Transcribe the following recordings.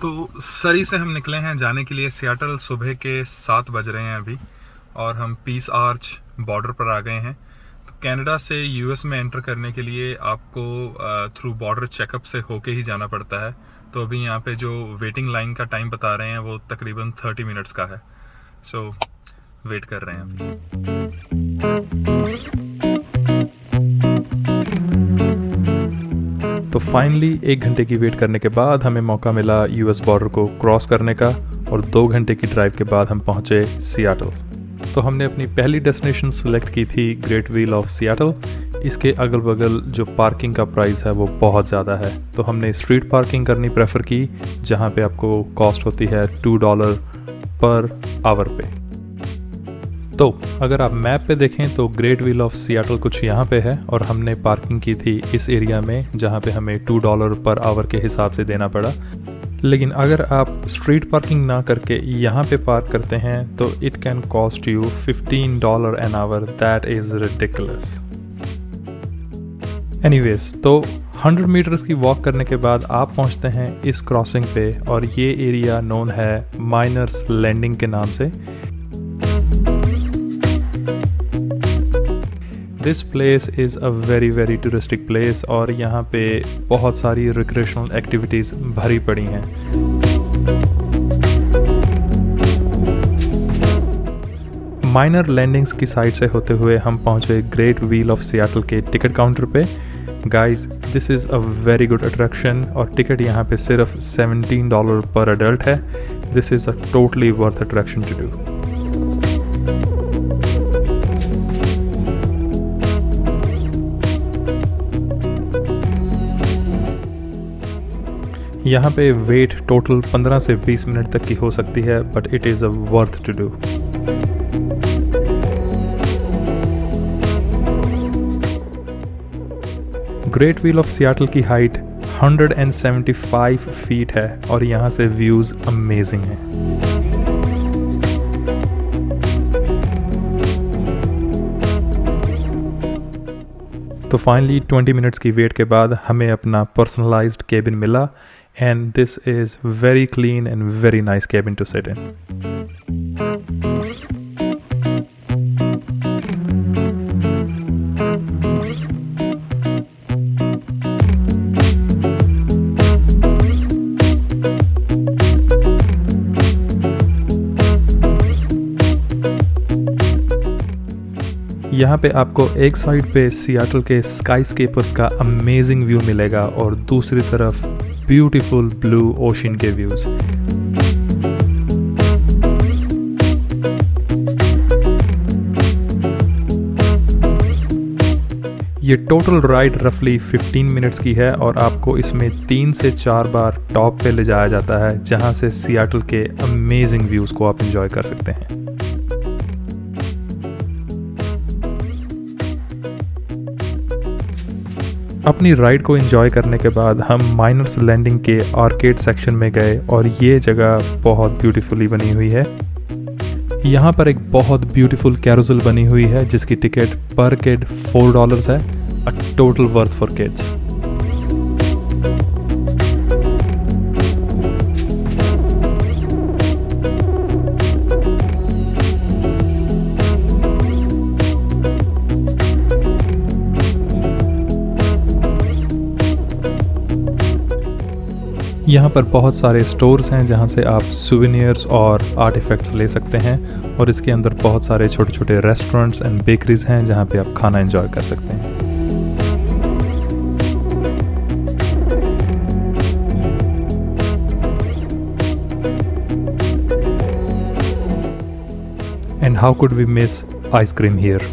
तो सरी से हम निकले हैं जाने के लिए सियाटल। सुबह के 7 बज रहे हैं अभी और हम पीस आर्च बॉर्डर पर आ गए हैं। तो कनाडा से यूएस में एंटर करने के लिए आपको थ्रू बॉर्डर चेकअप से होके ही जाना पड़ता है। तो अभी यहाँ पे जो वेटिंग लाइन का टाइम बता रहे हैं वो तकरीबन 30 मिनट्स का है। सो वेट कर रहे हैं अभी। तो फाइनली 1 घंटे की वेट करने के बाद हमें मौका मिला यूएस बॉर्डर को क्रॉस करने का और 2 घंटे की ड्राइव के बाद हम पहुंचे सियाटल। तो हमने अपनी पहली डेस्टिनेशन सेलेक्ट की थी ग्रेट व्हील ऑफ सियाटल। इसके अगल बगल जो पार्किंग का प्राइस है वो बहुत ज़्यादा है, तो हमने स्ट्रीट पार्किंग करनी प्रेफर की, जहाँ पे आपको कॉस्ट होती है $2 पर आवर पे। तो अगर आप मैप पे देखें तो ग्रेट व्हील ऑफ सियाटल कुछ यहाँ पे है और हमने पार्किंग की थी इस एरिया में, जहाँ पे हमें $2 पर आवर के हिसाब से देना पड़ा। लेकिन अगर आप स्ट्रीट पार्किंग ना करके यहाँ पे पार्क करते हैं तो it can cost you $15 an hour. That is ridiculous. Anyways, तो 100 मीटर्स की वॉक करने के बाद आप पहुँचते हैं इस क्रॉसिंग पे और ये एरिया नोन है माइनर्स लैंडिंग के नाम से। This place is a very touristic place और यहाँ पे बहुत सारी रिक्रिएशनल एक्टिविटीज़ भरी पड़ी हैं। माइनर लैंडिंग्स की साइड से होते हुए हम पहुँचे ग्रेट व्हील ऑफ सियाटल के टिकट काउंटर पे। Guys, this is a very good attraction और टिकट यहाँ पे सिर्फ $17 पर अडल्ट है। This is a totally worth attraction to do. यहाँ पे वेट टोटल 15 से 20 मिनट तक की हो सकती है, but it is a worth to do. Great wheel of Seattle की हाइट 175 फीट है और यहाँ से व्यूज़ अमेजिंग हैं। तो फाइनली 20 मिनट्स की वेट के बाद हमें अपना पर्सनलाइज्ड केबिन मिला and this is very clean and very nice cabin to sit in. यहाँ पे आपको एक साइड पे सियाटल के स्काईस्केपर्स का अमेजिंग व्यू मिलेगा और दूसरी तरफ ब्यूटीफुल ब्लू ओशन के व्यूज। ये टोटल राइड रफली 15 मिनट्स की है और आपको इसमें 3 से 4 बार टॉप पे ले जाया जाता है, जहां से सियाटल के अमेजिंग व्यूज को आप एंजॉय कर सकते हैं। अपनी राइड को एंजॉय करने के बाद हम माइनर्स लैंडिंग के आर्केड सेक्शन में गए और ये जगह बहुत ब्यूटीफुली बनी हुई है। यहाँ पर एक बहुत ब्यूटीफुल कैरोसल बनी हुई है जिसकी टिकट पर किड $4 है। A total worth for kids. यहाँ पर बहुत सारे स्टोर्स हैं जहाँ से आप सुवेनियर्स और आर्टिफैक्ट्स ले सकते हैं और इसके अंदर बहुत सारे छोटे छोटे रेस्टोरेंट्स एंड बेकरीज हैं जहाँ पे आप खाना एंजॉय कर सकते हैं। And how could we miss ice cream here?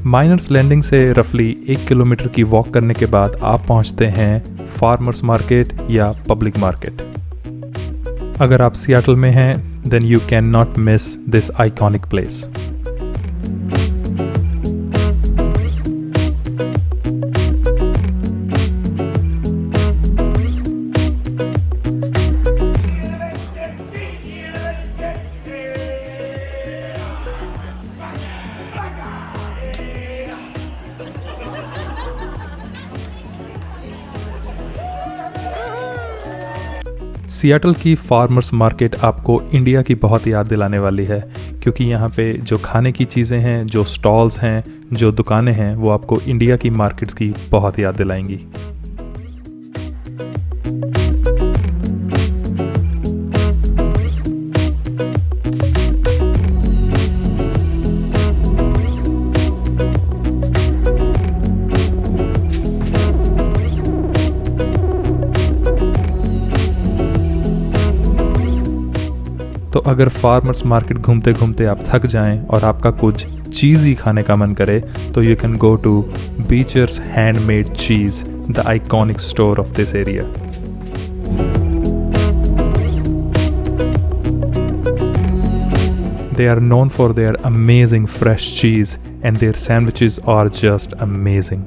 Miners Landing से रफली 1 किलोमीटर की वॉक करने के बाद आप पहुंचते हैं फार्मर्स मार्केट या पब्लिक मार्केट। अगर आप सियाटल में हैं then you can not miss this iconic place. Seattle की फार्मर्स मार्केट आपको इंडिया की बहुत याद दिलाने वाली है, क्योंकि यहाँ पे जो खाने की चीज़ें हैं, जो स्टॉल्स हैं, जो दुकानें हैं, वो आपको इंडिया की मार्केट्स की बहुत याद दिलाएंगी। तो अगर फार्मर्स मार्केट घूमते घूमते आप थक जाएं और आपका कुछ चीज़ ही खाने का मन करे, तो you can go to Beecher's handmade cheese, the iconic store of this area. They are known for their amazing fresh cheese and their sandwiches are just amazing.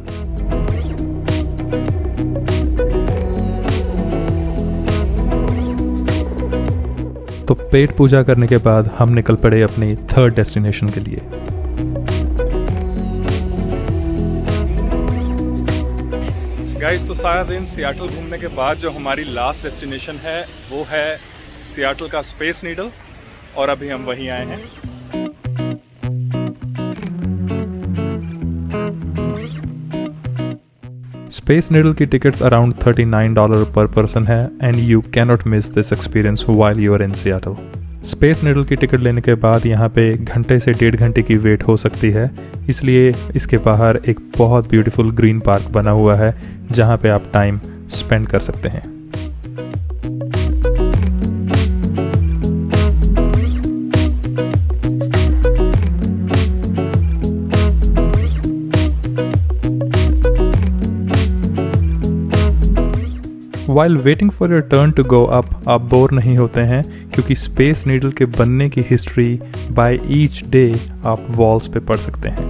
तो पेट पूजा करने के बाद हम निकल पड़े अपनी थर्ड डेस्टिनेशन के लिए। गाइस, तो सारा दिन सियाटल घूमने के बाद जो हमारी लास्ट डेस्टिनेशन है वो है सियाटल का स्पेस नीडल, और अभी हम वहीं आए हैं। स्पेस नीडल की टिकट्स अराउंड $39 पर पर्सन है and you cannot miss this experience while you are in Seattle. Space Needle की टिकट लेने के बाद यहाँ पे घंटे से 1.5 घंटे की वेट हो सकती है, इसलिए इसके बाहर एक बहुत ब्यूटीफुल ग्रीन पार्क बना हुआ है जहाँ पे आप टाइम स्पेंड कर सकते हैं। While waiting for your turn to go up, आप बोर नहीं होते हैं, क्योंकि स्पेस नीडल के बनने की हिस्ट्री बाय ईच डे आप वॉल्स पे पढ़ सकते हैं।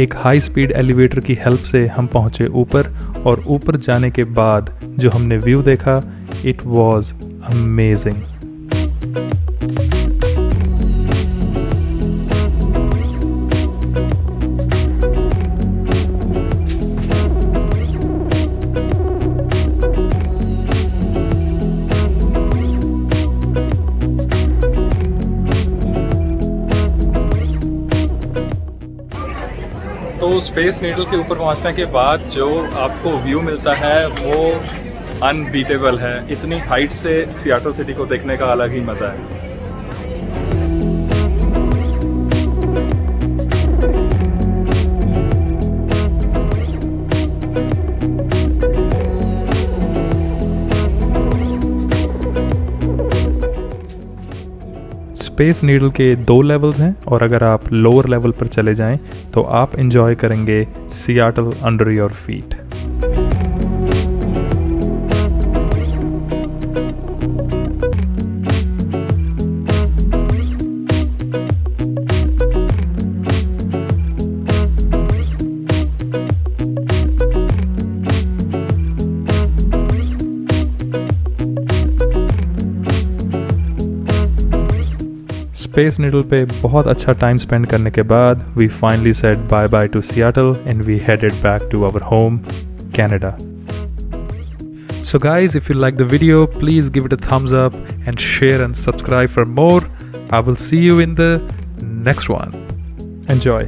एक हाई स्पीड एलिवेटर की हेल्प से हम पहुंचे ऊपर, और ऊपर जाने के बाद जो हमने व्यू देखा, इट वॉज अमेजिंग। तो स्पेस नीडल के ऊपर पहुंचने के बाद जो आपको व्यू मिलता है वो अनबीटेबल है। इतनी हाइट से सियाटल सिटी को देखने का अलग ही मज़ा है। स्पेस नीडल के 2 लेवल्स हैं, और अगर आप लोअर लेवल पर चले जाएं तो आप एंजॉय करेंगे Seattle under your feet. Space Needle पे बहुत अच्छा टाइम स्पेंड करने के बाद we finally said bye bye to Seattle and we headed back to our home, Canada. So guys, if you like the video, please give it a thumbs up and share and subscribe for more. I will see you in the next one. Enjoy.